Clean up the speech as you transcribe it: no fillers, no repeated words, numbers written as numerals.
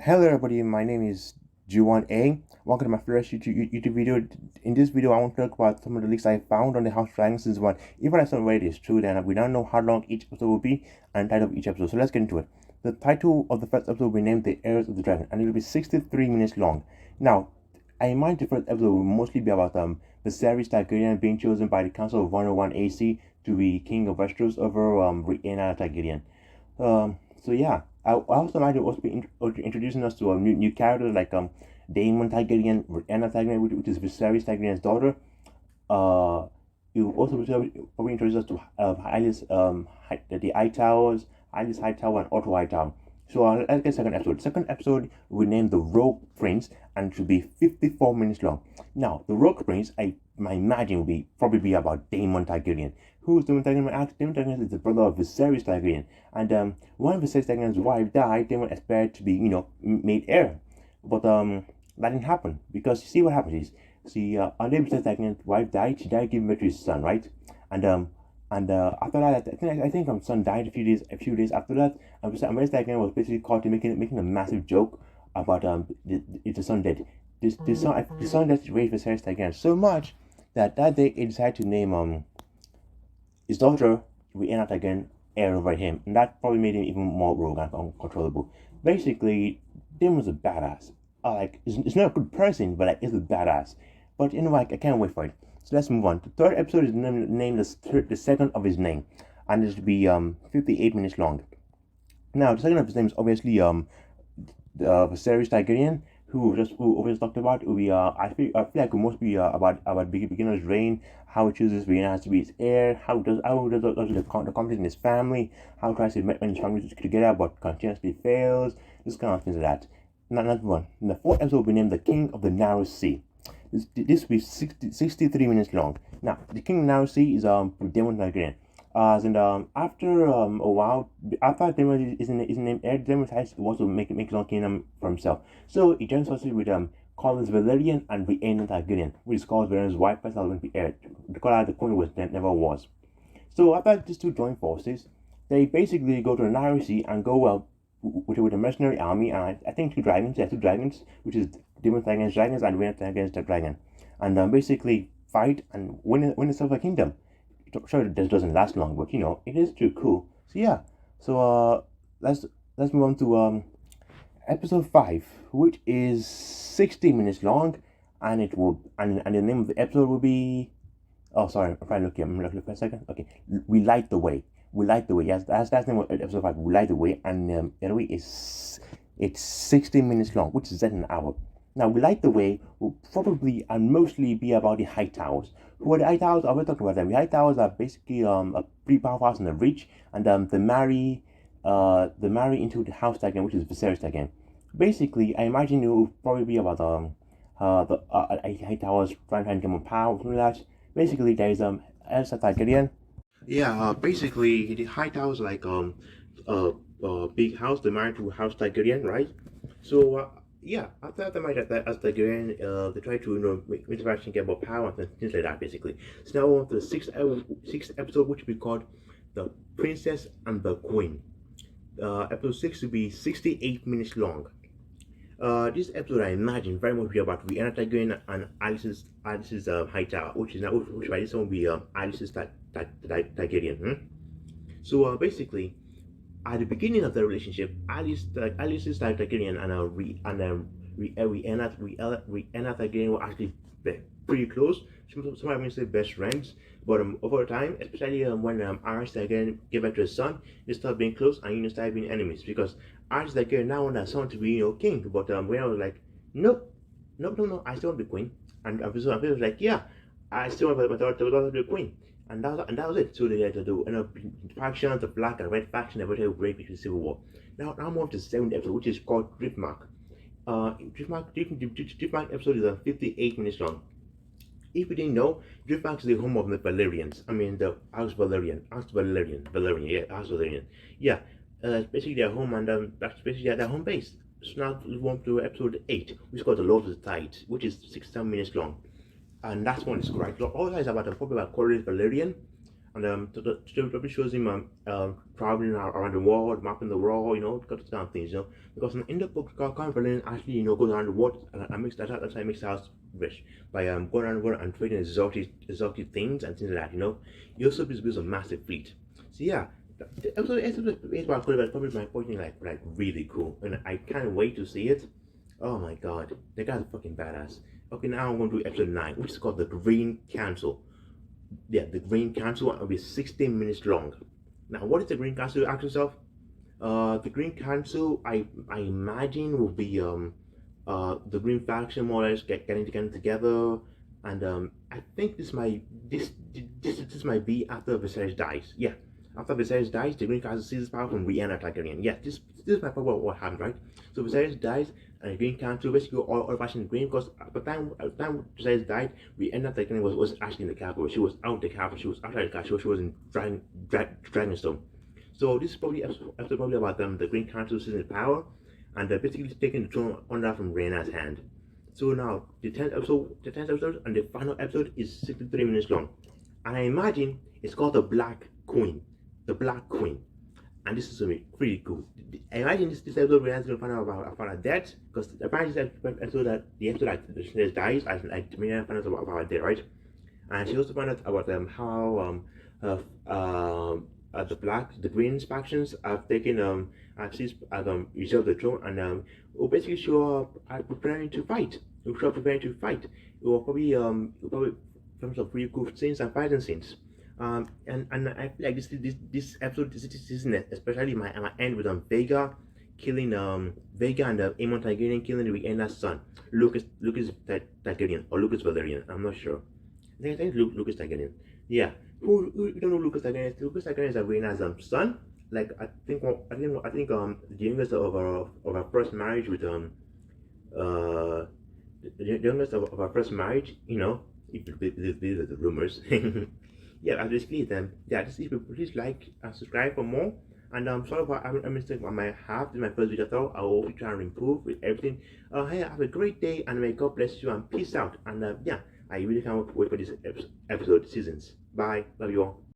Hello everybody, my name is G1A. Welcome to my first YouTube video. In this video, I want to talk about some of the leaks I found on the House Dragon season 1. Even if some already is true, then we don't know how long each episode will be and the title of each episode. So let's get into it. The title of the first episode will be named The Heirs of the Dragon, and it will be 63 minutes long. Now, I imagine the first episode will mostly be about Viserys Targaryen being chosen by the Council of 101 AC to be King of Westeros over Rhaena Targaryen. So yeah, I also imagine also be introducing us to new characters like Daemon Targaryen, Rhaena Targaryen, which is Viserys Targaryen's daughter. Uh, you also probably introduce us to the High Towers, Hylis High Tower, and Otto High Tower. So let's get second episode. Second episode we named the Rogue Prince, and it should be 54 minutes long. Now the Rogue Prince, I imagine will probably be about Daemon Targaryen. Who's Daemon Targaryen? Daemon Targaryen is the brother of Viserys Targaryen, and when Viserys Targaryen's wife died, Daemon expected to be made heir, but that didn't happen because you see what happens is see under Viserys Targaryen's wife died. She died giving birth to his son, right? And after that, I think son died a few days after that. And Viserys Targaryen was basically caught in making a massive joke about the son dead. The son that raised Viserys Targaryen so much that day he decided to name his daughter Rhaena Targaryen heir over him, and that probably made him even more rogue and uncontrollable. Basically, Daemon was a badass. Like, he's not a good person, but like, he's a badass. But anyway, I can't wait for it. So let's move on. The third episode is named the second of his name, and it should be 58 minutes long. Now, the second of his name is obviously Viserys Targaryen, who always talked about. We I feel like it must be about beginner's reign, how he chooses Rhaena has to be his heir, how does the conflict in his family, how he tries to make his family together but continuously fails, this kind of things like that. Not one. The fourth episode will be named The King of the Narrow Sea. This will be 63 minutes long. Now, the King of the Narrow Sea is Daemon Targaryen. And after a while, after Daemon isn't named heir, Daemon decides to also make his own kingdom for himself. So he joins forces with Collins Valerian and Rhaena Targaryen, which is called Valerian's wife, but will be heir. The color the queen was never was. So after these two join forces, they basically go to the Narrow Sea and go with a mercenary army, and I think two dragons. There are two dragons, which is Demon Targaryen's dragons and Rhaena Targaryen's dragon, and basically fight and win the Silver Kingdom. Sure, this doesn't last long, but it is too cool. So yeah, so let's move on to episode 5, which is 60 minutes long, and the name of the episode will be, oh sorry, if I look here, I'm looking for a second. Okay, we light the way. We light the way. Yes, that's the name of episode 5. We light the way, and anyway, it's 60 minutes long, which is at an hour. Now, We Light the Way will probably and mostly be about the High Towers. Who are the High Towers? I will talk about them. The High Towers are basically a pretty powerful house in the rich, and they marry into the house again, which is Viserys again. Basically, I imagine it will probably be about the High Towers trying to get more power, something like that. Basically, there is Elsa Targaryen. Yeah, basically the High Towers like big house. They married to House Targaryen, right? So yeah, after the marriage as Targaryen, they try to make interaction, get more power and things like that. Basically, so now on to the sixth episode, which we called the Princess and the Queen. Episode 6 will be 68 minutes long. This episode, I imagine, very much be about Rhaena Targaryen and Alice's High Tower, which by this one will be Alice's Targaryen. So basically, at the beginning of the relationship, Alice's Targaryen and Rhaena Targaryen were actually pretty close. Some might say best friends, but over time, especially when Aris Targaryen gave back to his son, they started being close and started being enemies because Aris Targaryen now wanted her son to be king, but Rhaena was like, nope, nope, no, I still want to be queen, and Viserys was like, yeah, I still want my daughter to be queen. And that was it. So they had to do factions, the black and red faction, everything would break between Civil War. Now I'm on to the seventh episode, which is called Driftmark. Driftmark episode is 58 minutes long. If you didn't know, Driftmark is the home of the Valerians. I mean, the House Valerian. House Valerian. Yeah, basically their home, and that's basically their home base. So now we move on to episode 8, which is called The Lord of the Tide, which is 67 minutes long. And that's one is correct. So all that is about probably about Corey Valerian, and the shows him traveling around the world, mapping the world, got those kind of things, because in the book, Carl actually, goes around the world and makes that's how he makes the house rich by going around the world and trading exotic things and things like that, He also builds a massive fleet. So yeah, the episode 8 was probably my point, like really cool, and I can't wait to see it. Oh my god, the guy's fucking badass. Okay, now I'm going to do episode 9, which is called The Green Council. Yeah, the Green Council will be 16 minutes long. Now, what is the Green Council? Ask yourself. The Green Council, I imagine, will be the Green faction more or less getting together, and I think this might be after Viserys dies. Yeah, after Viserys dies, the Green Council seizes power from Rhaenyra Targaryen. Yeah, this might probably what happened, right? So Viserys dies, and the Green Council basically all fashion green because at the time Viserys died, Rhaenyra Targaryen was actually in the capital. She was out the capital. She was outside the capital. She was in Dragonstone. So this is probably episode probably about the Green Council seizing power, and they're basically taking the throne under from Rhaenyra's hand. So now the tenth episode, and the final episode is 63 minutes long, and I imagine it's called the Black Queen, the Black Queen, and this is gonna be pretty cool. I imagine this episode we're gonna find out about her death, because apparently this episode that the episode that the Snails dies, I find out about her death, right? And she also found out about how the Greens factions have taken have seized usurped the throne, and will basically show up preparing to fight. Will show up preparing to fight. It will probably film some pretty cool scenes and fighting scenes. And I feel like this episode, this season especially might end with Vega killing Vega and Aemon Targaryen killing Rhaenyra's son, Lucas Targaryen or Lucas Valerian. I'm not sure. I think Lucas Targaryen. Yeah. Who don't know Lucas Targaryen is? Lucas Targaryen is Rhaenyra's son. Like I think the youngest of our first marriage with uh the youngest of our first marriage. If you believe the rumors. Yeah, basically then yeah, just if you please like and subscribe for more. And I'm sorry about a mistake I might have in my first video. I thought I will try and improve with everything. Hey, have a great day, and may God bless you, and peace out. And yeah, I really can't wait for this episode seasons. Bye, love you all.